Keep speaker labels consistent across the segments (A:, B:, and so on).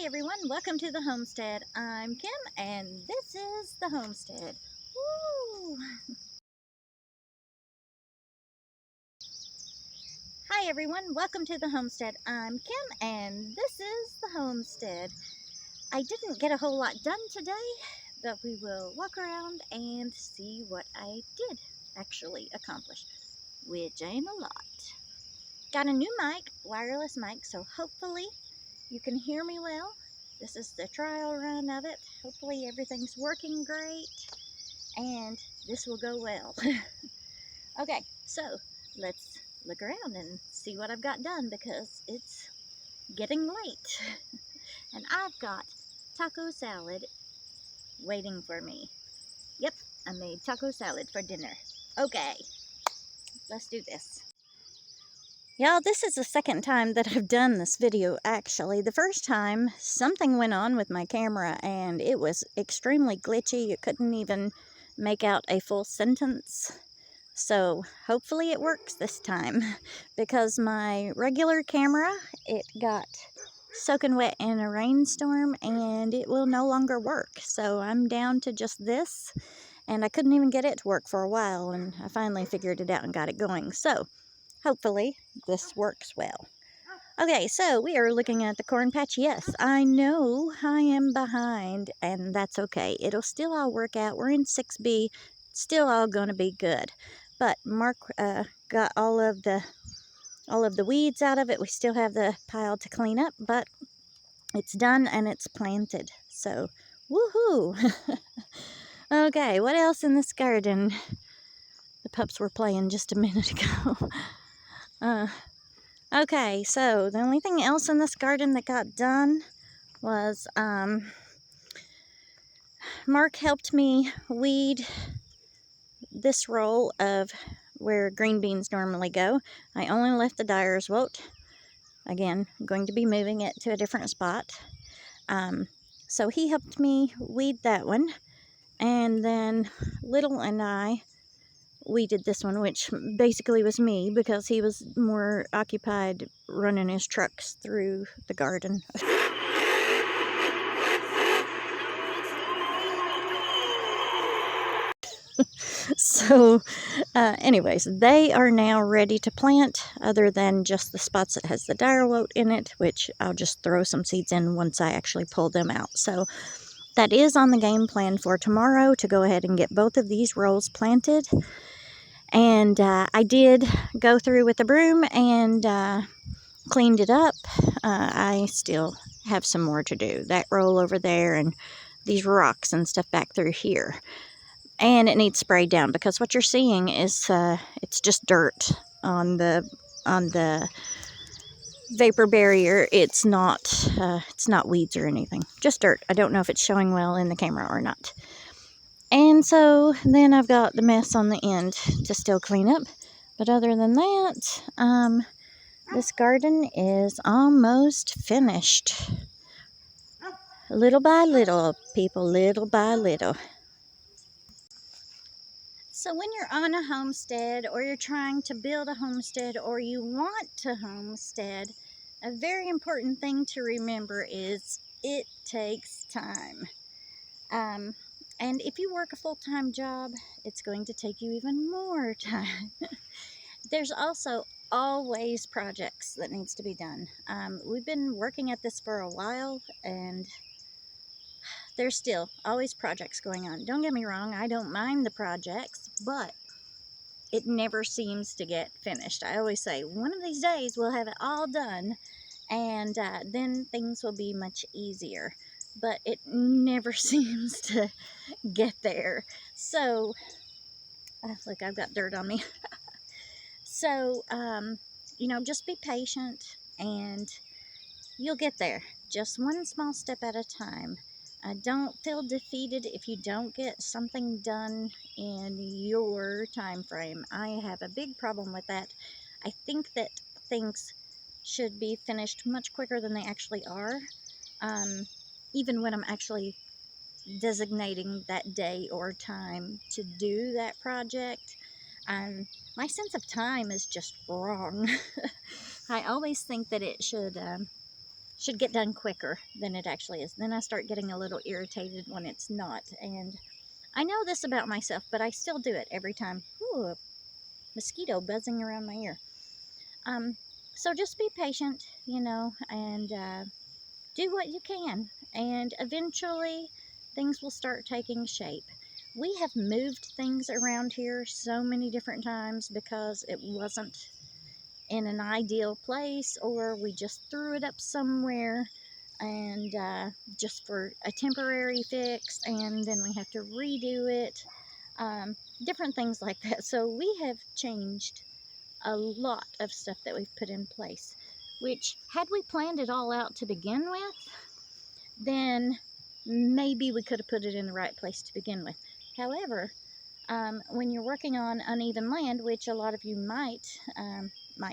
A: Hi everyone, welcome to the Homestead. I'm Kim and this is the Homestead. Woo! Hi everyone, welcome to the Homestead. I'm Kim and this is the Homestead. I didn't get a whole lot done today, but we will walk around and see what I did actually accomplish, which ain't a lot. Got a new mic, wireless mic, so hopefully you can hear me well. This is the trial run of it. Hopefully everything's working great and this will go well. Okay, so let's look around and see what I've got done because it's getting late. And I've got taco salad waiting for me. Yep, I made taco salad for dinner. Okay, let's do this. Y'all, this is the second time that I've done this video, actually. The first time, something went on with my camera, and it was extremely glitchy. You couldn't even make out a full sentence. So, hopefully it works this time. Because my regular camera, it got soaking wet in a rainstorm, and it will no longer work. So, I'm down to just this, and I couldn't even get it to work for a while, and I finally figured it out and got it going. So, hopefully, this works well. Okay, so we are looking at the corn patch. Yes, I know I am behind, and that's okay. It'll still all work out. We're in 6B, still all gonna be good. But Mark got all of the weeds out of it. We still have the pile to clean up, but it's done and it's planted. So, woohoo! Okay, what else in this garden? The pups were playing just a minute ago. Okay, so the only thing else in this garden that got done was Mark helped me weed this row of where green beans normally go. I only left the Dyerswolt. Again, I'm going to be moving it to a different spot. So he helped me weed that one, and then Little and I weeded this one, which basically was me because he was more occupied running his trucks through the garden. So anyways, they are now ready to plant, other than just the spots that has the Dyerswolt in it, which I'll just throw some seeds in once I actually pull them out. So that is on the game plan for tomorrow, to go ahead and get both of these rows planted. And I did go through with the broom and cleaned it up. I still have some more to do. That roll over there and these rocks and stuff back through here. And it needs sprayed down because what you're seeing is it's just dirt on the vapor barrier. It's not weeds or anything, just dirt. I don't know if it's showing well in the camera or not. And so then I've got the mess on the end to still clean up. But other than that, this garden is almost finished. Little by little, people, little by little. So when you're on a homestead, or you're trying to build a homestead, or you want to homestead, a very important thing to remember is it takes time. And if you work a full-time job, it's going to take you even more time. There's also always projects that needs to be done. We've been working at this for a while, and there's still always projects going on. Don't get me wrong, I don't mind the projects, but it never seems to get finished. I always say, one of these days we'll have it all done, and then things will be much easier. But it never seems to get there. So, look, I've got dirt on me. So, just be patient, and you'll get there. Just one small step at a time. Don't feel defeated if you don't get something done in your time frame. I have a big problem with that. I think that things should be finished much quicker than they actually are. Even when I'm actually designating that day or time to do that project, my sense of time is just wrong. I always think that it should should get done quicker than it actually is. Then I start getting a little irritated when it's not. And I know this about myself, but I still do it every time. Ooh, a mosquito buzzing around my ear. Um, so just be patient, and do what you can. And eventually things will start taking shape. We have moved things around here so many different times because it wasn't in an ideal place, or we just threw it up somewhere and just for a temporary fix, and then we have to redo it. Different things like that. So we have changed a lot of stuff that we've put in place, which, had we planned it all out to begin with, then maybe we could have put it in the right place to begin with. However, when you're working on uneven land, which a lot of you might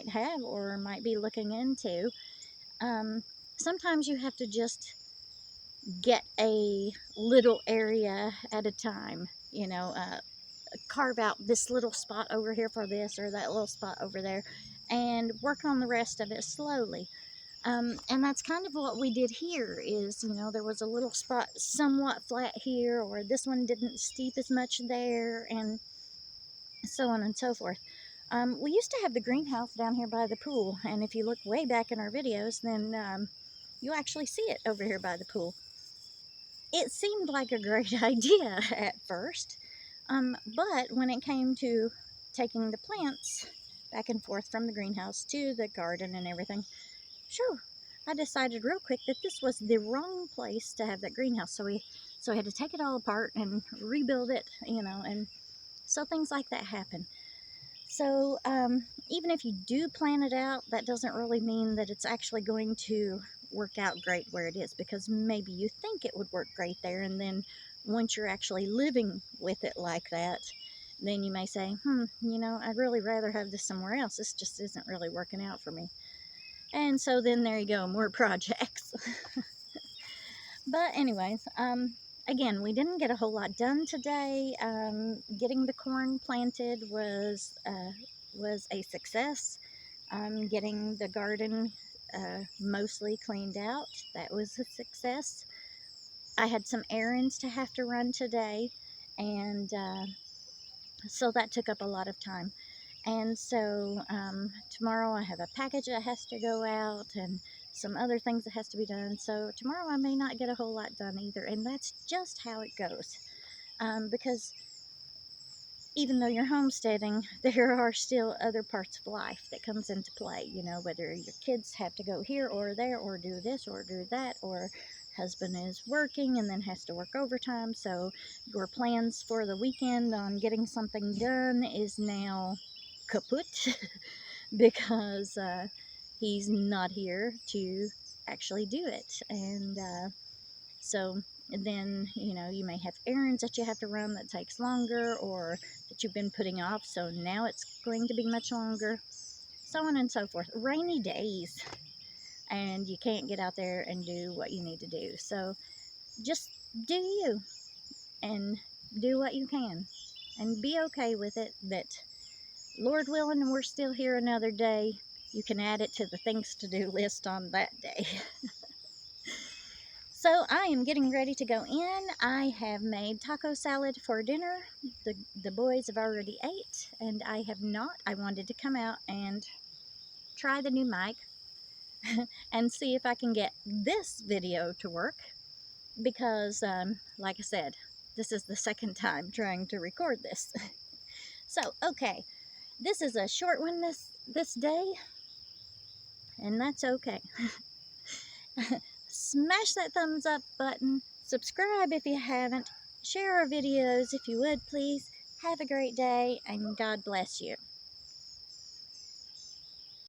A: have or might be looking into, sometimes you have to just get a little area at a time. Carve out this little spot over here for this, or that little spot over there, and work on the rest of it slowly. And that's kind of what we did here. Is, there was a little spot somewhat flat here, or this one didn't steep as much there, and so on and so forth. We used to have the greenhouse down here by the pool, and if you look way back in our videos, then you actually see it over here by the pool. It seemed like a great idea at first, but when it came to taking the plants back and forth from the greenhouse to the garden and everything, sure, I decided real quick that this was the wrong place to have that greenhouse. So I had to take it all apart and rebuild it, and so things like that happen. So even if you do plan it out, that doesn't really mean that it's actually going to work out great where it is, because maybe you think it would work great there, and then once you're actually living with it like that, then you may say, I'd really rather have this somewhere else. This just isn't really working out for me. And so then there you go, more projects. But anyways, again, we didn't get a whole lot done today. Getting the corn planted was a success. Getting the garden mostly cleaned out, that was a success. I had some errands to have to run today, and so that took up a lot of time. And so tomorrow I have a package that has to go out, and some other things that has to be done. So tomorrow I may not get a whole lot done either, and that's just how it goes. Because even though you're homesteading, there are still other parts of life that comes into play. Whether your kids have to go here or there, or do this or do that, or husband is working and then has to work overtime. So your plans for the weekend on getting something done is now kaput because he's not here to actually do it. And so then, you may have errands that you have to run that takes longer, or that you've been putting off, so now it's going to be much longer, so on and so forth. Rainy days, and you can't get out there and do what you need to do. So just do you, and do what you can, and be okay with it, that Lord willing, we're still here another day. You can add it to the things to do list on that day. So I am getting ready to go in. I have made taco salad for dinner. The boys have already ate, and I have not. I wanted to come out and try the new mic and see if I can get this video to work, because like I said, this is the second time trying to record this. So okay, this is a short one this day, and that's okay. Smash that thumbs up button, subscribe if you haven't, share our videos if you would please. Have a great day, and God bless you.